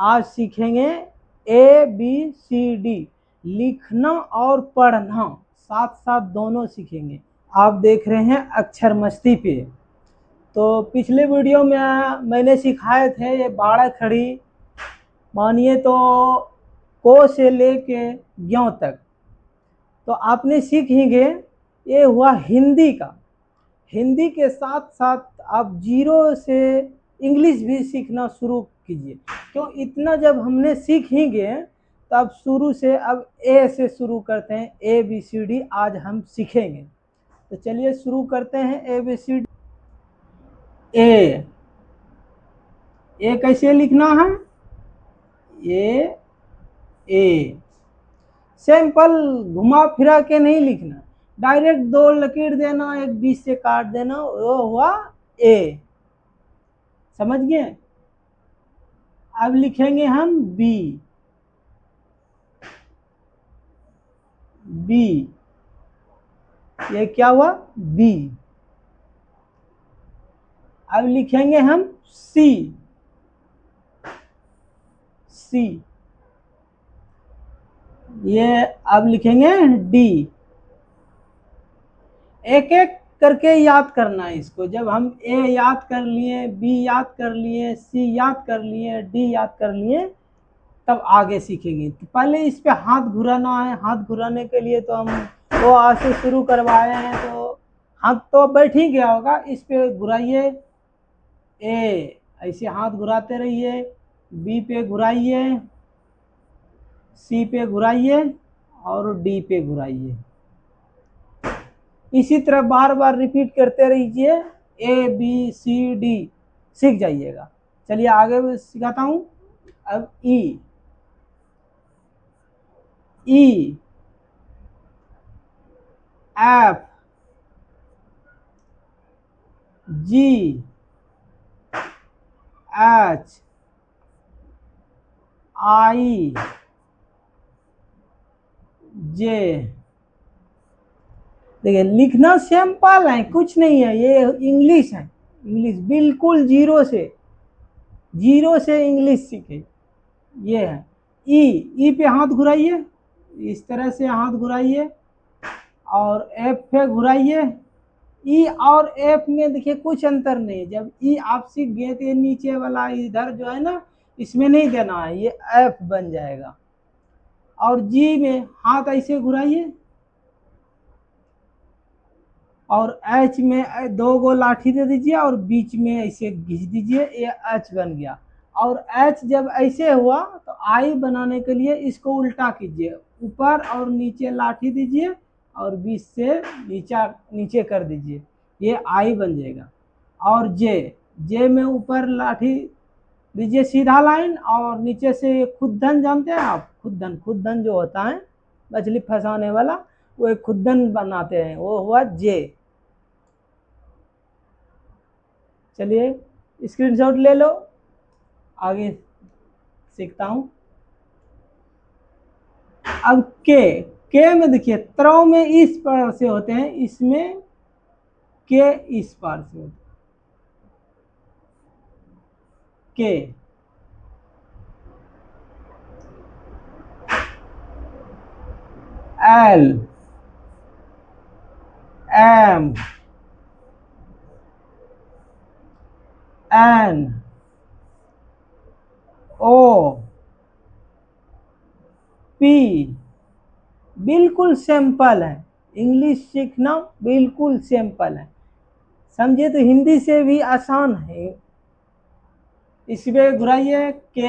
आज सीखेंगे ABCD, लिखना और पढ़ना साथ साथ दोनों सीखेंगे। आप देख रहे हैं अक्षर मस्ती पे। तो पिछले वीडियो में मैंने सिखाए थे ये बाड़ा खड़ी, मानिए तो को से लेके ज्यों तक, तो आपने सीख ही गए। ये हुआ हिंदी का। हिंदी के साथ साथ आप जीरो से इंग्लिश भी सीखना शुरू कीजिए। क्यों, इतना जब हमने सीख ही गए तो अब शुरू से अब ए से शुरू करते हैं। ABCD आज हम सीखेंगे। तो चलिए शुरू करते हैं। ABCD। ए कैसे लिखना है? ए सिंपल, घुमा फिरा के नहीं लिखना, डायरेक्ट दो लकीर देना, एक बीच से काट देना, वो हुआ ए। समझ गए? अब लिखेंगे हम बी। ये क्या हुआ? बी। अब लिखेंगे हम सी। ये अब लिखेंगे डी। एक एक करके याद करना है इसको। जब हम ए याद कर लिए, बी याद कर लिए, सी याद कर लिए, डी याद कर लिए, तब आगे सीखेंगे। तो पहले इस पे हाथ घुराना है। हाथ घुराने के लिए तो हम वो आज से शुरू करवाए हैं, तो हाथ तो बैठ ही गया होगा। इस पे घुराइए, ए ऐसे हाथ घुराते रहिए, बी पे घुराइए, सी पे घुराइए और डी पे घुराइए। इसी तरह बार बार रिपीट करते रहिए। ABCD सीख जाइएगा। चलिए आगे सिखाता हूं। अब ई F G H I J। देखिए लिखना सिंपल है, कुछ नहीं है। ये इंग्लिश है। इंग्लिश बिल्कुल जीरो से इंग्लिश सीखे। ये है ई पे हाथ घुराइए, इस तरह से हाथ घुराइए और एफ पे घुराइए। ई और एफ में देखिए कुछ अंतर नहीं। जब ई आप सीख गए तो ये नीचे वाला इधर जो है ना, इसमें नहीं देना है, ये एफ बन जाएगा। और जी में हाथ ऐसे घुराइए और एच में दो गो लाठी दे दीजिए और बीच में ऐसे घिंच दीजिए, ये एच बन गया। और एच जब ऐसे हुआ तो आई बनाने के लिए इसको उल्टा कीजिए, ऊपर और नीचे लाठी दीजिए और बीच से नीचे कर दीजिए, ये आई बन जाएगा। और जे में ऊपर लाठी दीजिए सीधा लाइन, और नीचे से खुद्दन, जानते हैं आप? खुद्दन जो होता है मछली फंसाने वाला, वो एक खुद्दन बनाते हैं, वो हुआ जे। चलिए स्क्रीनशॉट ले लो, आगे सीखता हूं। अब के में देखिए त्रव में इस पर से होते हैं, इसमें के इस पार से होते हैं। L M N O P। बिल्कुल सिंपल है, इंग्लिश सीखना बिल्कुल सिंपल है। समझिए तो हिंदी से भी आसान है। इसमें घुराइए, के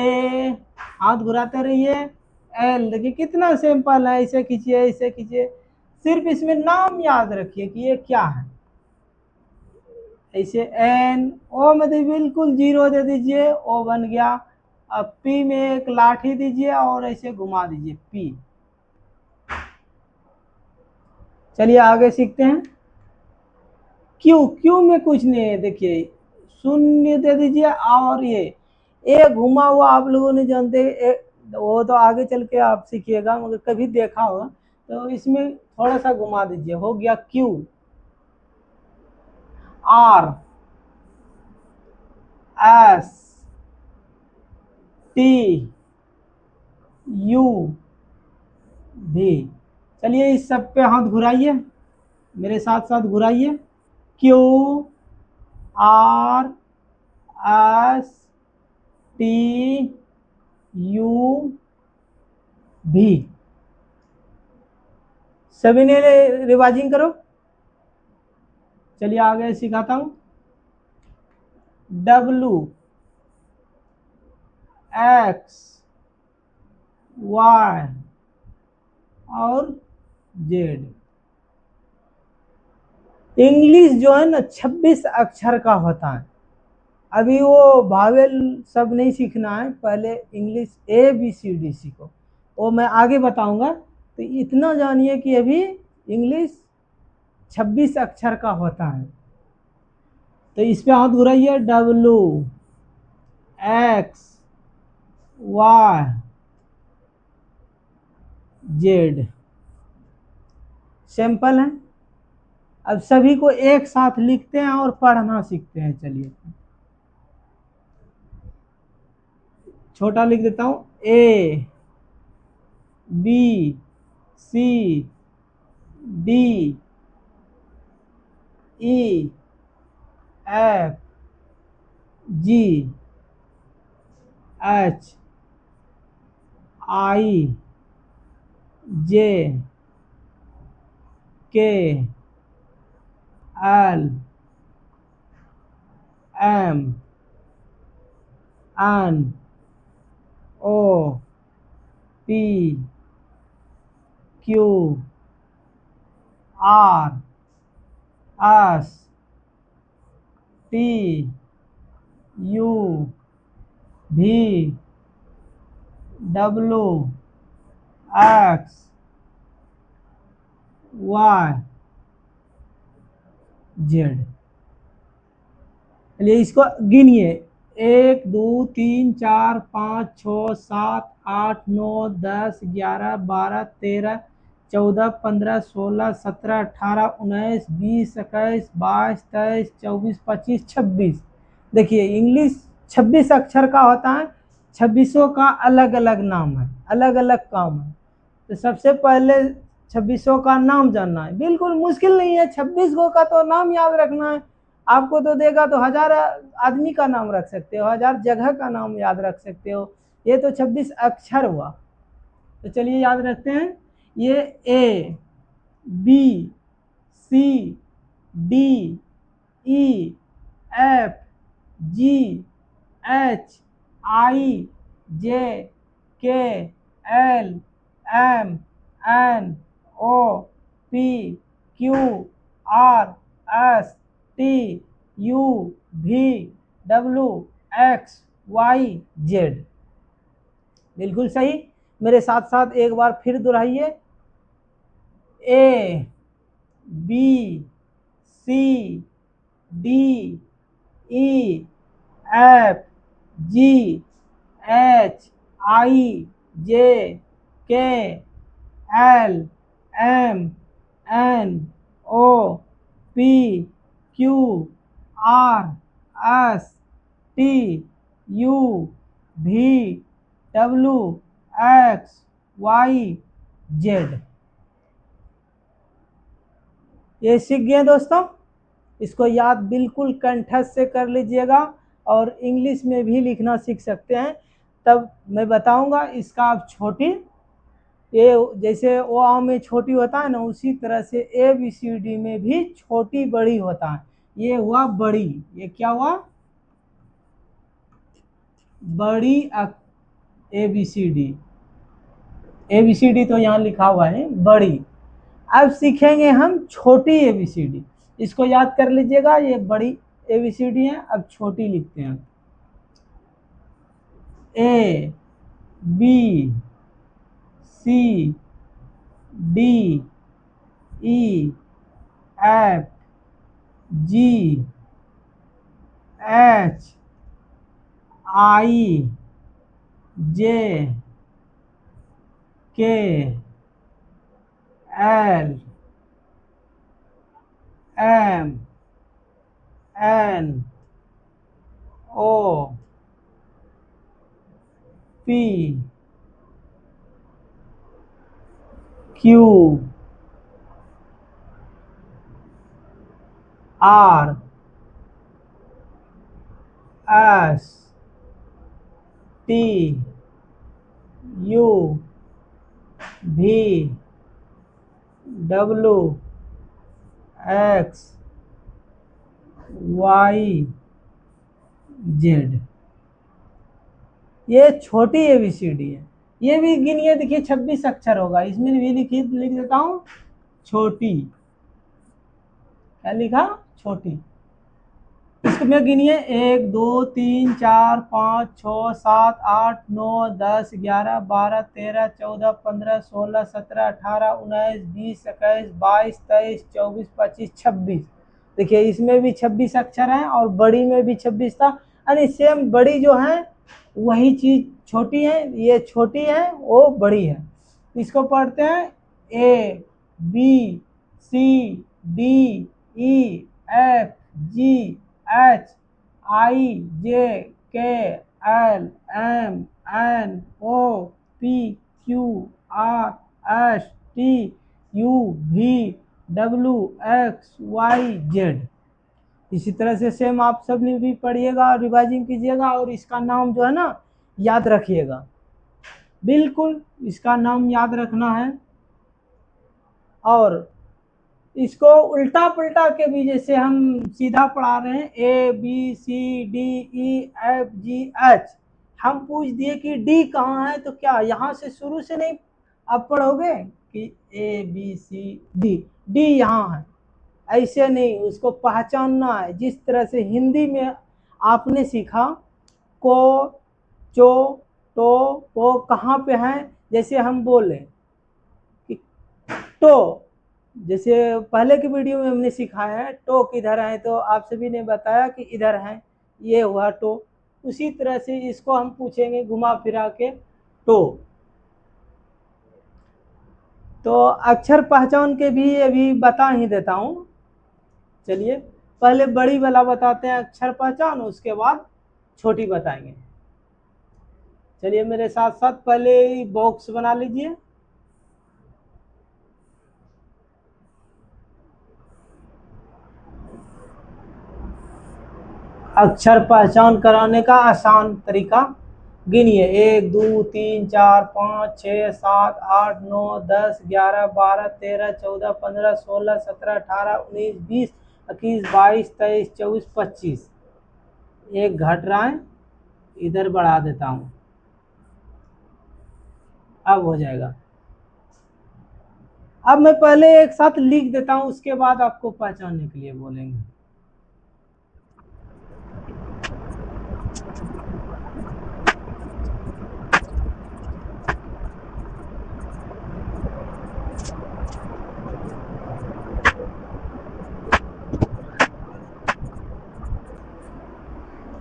हाथ घुराते रहिए। एल देखिए कितना सिंपल है, ऐसे खींचिए ऐसे खींचिए। सिर्फ इसमें नाम याद रखिए कि ये क्या है। ऐसे एन ओ में तो बिल्कुल जीरो दे दीजिए, ओ बन गया। अब पी में एक लाठी दीजिए और ऐसे घुमा दीजिए, पी। चलिए आगे सीखते हैं। क्यू में कुछ नहीं है, देखिए शून्य दे दीजिए। और ये ए घुमा हुआ आप लोगों ने जानते, वो तो आगे चल के आप सीखिएगा, मगर कभी देखा होगा। तो इसमें थोड़ा सा घुमा दीजिए, हो गया Q. R S T U भी। चलिए इस सब पे हाथ घुराइए, मेरे साथ साथ घुराइए। Q R S T U भी। सभी ने रिवाइजिंग करो। चलिए आगे सिखाता हूं। डब्लू एक्स वाई और जेड। इंग्लिश जो है ना 26 अक्षर का होता है। अभी वो भावेल सब नहीं सीखना है, पहले इंग्लिश ABCD सीखो, वो मैं आगे बताऊंगा। तो इतना जानिए कि अभी इंग्लिश 26 अक्षर का होता है। तो इस पे हाथ घुराइए। W X Y Z. Simple है। अब सभी को एक साथ लिखते हैं और पढ़ना सीखते हैं। चलिए छोटा लिख देता हूं। ABCD भी WXYZ। चलिए इसको गिनिए। 1 2 3 4 5 6 7 8 9 10 11 12 13 14 15 16 17 18 19 20 21 22 23 24 25 देखिए इंग्लिश 26 अक्षर का होता है। 26 का अलग अलग नाम है, अलग अलग काम है। तो सबसे पहले 26 का नाम जानना है। बिल्कुल मुश्किल नहीं है, 26 का तो नाम याद रखना है। आपको तो देगा तो 1000 आदमी का नाम रख सकते हो, 1000 जगह का नाम याद रख सकते हो। ये तो 26 अक्षर हुआ। तो चलिए याद रखते हैं। ये ABCDEFGHIJKLMNO बिल्कुल सही। मेरे साथ साथ एक बार फिर दोहराइए। ABCDEFGHIJKLMNOPQRSTUV ये सीख गए दोस्तों। इसको याद बिल्कुल कंठस्थ से कर लीजिएगा और इंग्लिश में भी लिखना सीख सकते हैं। तब मैं बताऊंगा इसका आप छोटी, ये जैसे ओ आ में छोटी होता है ना, उसी तरह से ABCD में भी छोटी बड़ी होता है। ये हुआ बड़ी, ये क्या हुआ? बड़ी ABCD। ABCD तो यहाँ लिखा हुआ है बड़ी। अब सीखेंगे हम छोटी ABCD। इसको याद कर लीजिएगा, ये बड़ी ABCD है। अब छोटी लिखते हैं। ABCDEFGHIJKLMNO P Q R S T U V W X Y Z। ये छोटी ABCD है। ये भी गिनिए, देखिए 26 अक्षर होगा, इसमें भी लिख देता हूं छोटी। क्या लिखा? छोटी। इसमें गिनिए 1 2 3 4 5 6 7 8 9 10 11 12 13 14 15 16 17 18 19 20 21 22 23 24 25 26। देखिए इसमें भी 26 अक्षर हैं और बड़ी में भी 26 था, यानी सेम बड़ी जो है वही चीज छोटी है, ये छोटी है वो बड़ी है। इसको पढ़ते हैं ABCDEFGHIJKLMNOPQRSTUVWXYZ। इसी तरह से सेम आप सब ने भी पढ़िएगा, रिवाइजिंग कीजिएगा और इसका नाम जो है ना याद रखिएगा। बिल्कुल इसका नाम याद रखना है। और इसको उल्टा पुल्टा के भी, जैसे हम सीधा पढ़ा रहे हैं ABCDEFGH, हम पूछ दिए कि डी कहाँ है, तो क्या यहाँ से शुरू से नहीं आप पढ़ोगे कि ABCD, डी यहाँ है? ऐसे नहीं, उसको पहचानना है। जिस तरह से हिंदी में आपने सीखा को, चो, तो, वो कहाँ पे है, जैसे हम बोले कि तो, जैसे पहले की वीडियो में हमने सिखाया है टो किधर है, तो आप सभी ने बताया कि इधर है, ये हुआ टो। उसी तरह से इसको हम पूछेंगे घुमा फिरा के टो। तो अक्षर पहचान के भी अभी बता ही देता हूँ। चलिए पहले बड़ी वाला बताते हैं अक्षर पहचान, उसके बाद छोटी बताएंगे। चलिए मेरे साथ साथ पहले बॉक्स बना लीजिए। अक्षर पहचान कराने का आसान तरीका गिनिए 1 2 3 4 5 6 7 8 9 10 11 12 13 14 15 16 17 18 19 20 21 22 23 24 25। एक घट रहा है, इधर बढ़ा देता हूं, अब हो जाएगा। अब मैं पहले एक साथ लिख देता हूं, उसके बाद आपको पहचानने के लिए बोलेंगे।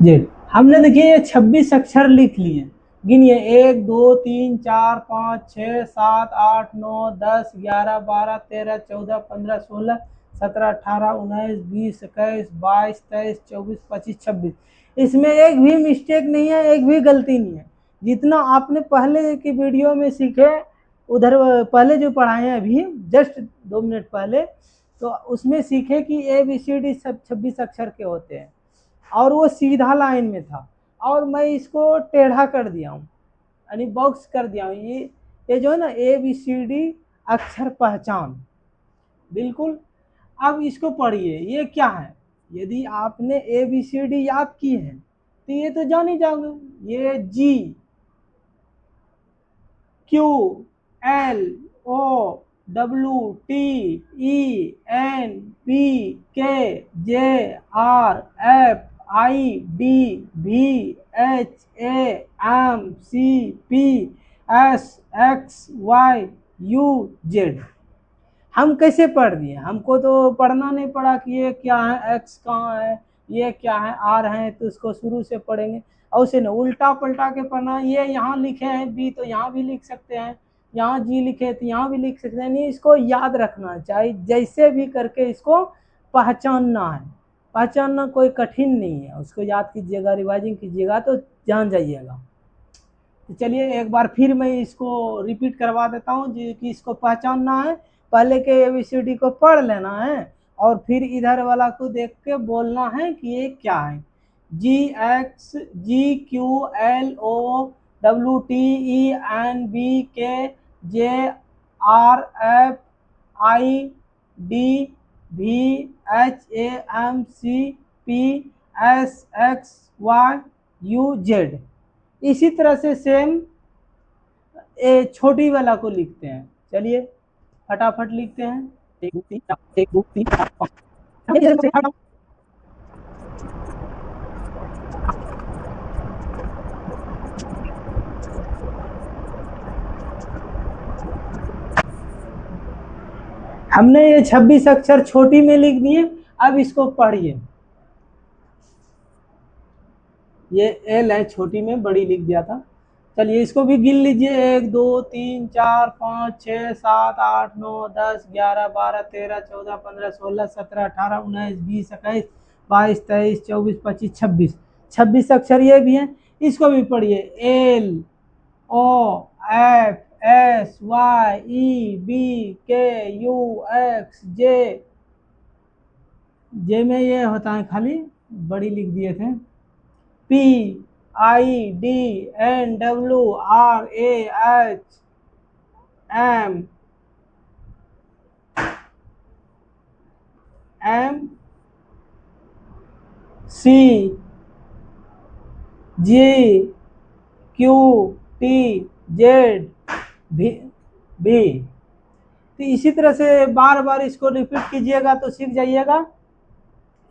जी हमने देखिए ये 26 अक्षर लिख लिए। गिनिए 1 2 3 4 5 6 7 8 9 10 11 12 13 14 15 16 17 18 19 20 21 22 23 24 25 26। इसमें एक भी मिस्टेक नहीं है, एक भी गलती नहीं है। जितना आपने पहले की वीडियो में सीखे, उधर पहले जो पढ़ाए हैं अभी जस्ट 2 मिनट पहले, तो उसमें सीखे कि ABCD सब 26 अक्षर के होते हैं और वो सीधा लाइन में था, और मैं इसको टेढ़ा कर दिया हूँ, यानी बॉक्स कर दिया हूँ। ये जो है ना ABCD अक्षर पहचान। बिल्कुल। अब इसको पढ़िए, ये क्या है? यदि आपने ABCD याद की है तो ये तो जान ही जाओगे। ये G Q L O W T E N P K J R F I D V H A M C P S X Y U Z। हम कैसे पढ़ दिए? हमको तो पढ़ना नहीं पड़ा कि ये क्या है, एक्स कहाँ है, ये क्या है, आर है, तो उसको शुरू से पढ़ेंगे। और उसे ना उल्टा पलटा के पढ़ना, ये यहाँ लिखे हैं बी तो यहाँ भी लिख सकते हैं, यहाँ जी लिखे तो यहाँ भी लिख सकते हैं। नहीं, इसको याद रखना चाहिए, जैसे भी करके इसको पहचानना है। पहचानना कोई कठिन नहीं है, उसको याद कीजिएगा, रिवाइजिंग कीजिएगा तो जान जाइएगा। तो चलिए एक बार फिर मैं इसको रिपीट करवा देता हूँ जी, कि इसको पहचानना है, पहले के ABCD को पढ़ लेना है और फिर इधर वाला को देख के बोलना है कि ये क्या है। GXGQLOWTENVKJRFIDVHAMCPSXYUZ। इसी तरह से सेम ए छोटी वाला को लिखते हैं। चलिए फटाफट लिखते हैं। 1 2 3 4 1 2 3 4 5। हमने ये 26 अक्षर छोटी में लिख दिए। अब इसको पढ़िए। ये एल है, छोटी में, बड़ी लिख दिया था। चलिए इसको भी गिन लीजिए। 1 2 3 4 5 6 7 8 9 10 11 12 13 14 15 16 17 18 19 20 21 22 23 24 25 26। 26 अक्षर ये भी हैं। इसको भी पढ़िए। LOFSYEBKUXJ। जे में ये होता है खाली, बड़ी लिख दिए थे। PIDNWRAHMCGQTZB। तो इसी तरह से बार बार इसको रिपीट कीजिएगा तो सीख जाइएगा।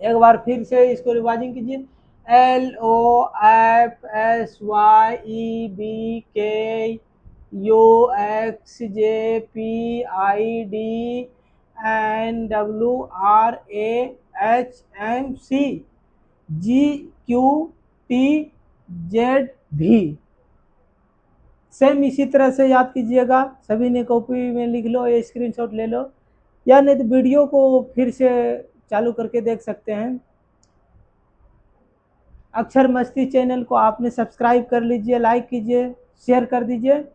एक बार फिर से इसको रिवाइजिंग कीजिए। LOFSYEBKUXJPIDNWRAHMCGQTZB। सेम इसी तरह से याद कीजिएगा। सभी ने कॉपी में लिख लो, ये स्क्रीनशॉट ले लो, या नहीं तो वीडियो को फिर से चालू करके देख सकते हैं। अक्षर मस्ती चैनल को आपने सब्सक्राइब कर लीजिए, लाइक कीजिए, शेयर कर दीजिए।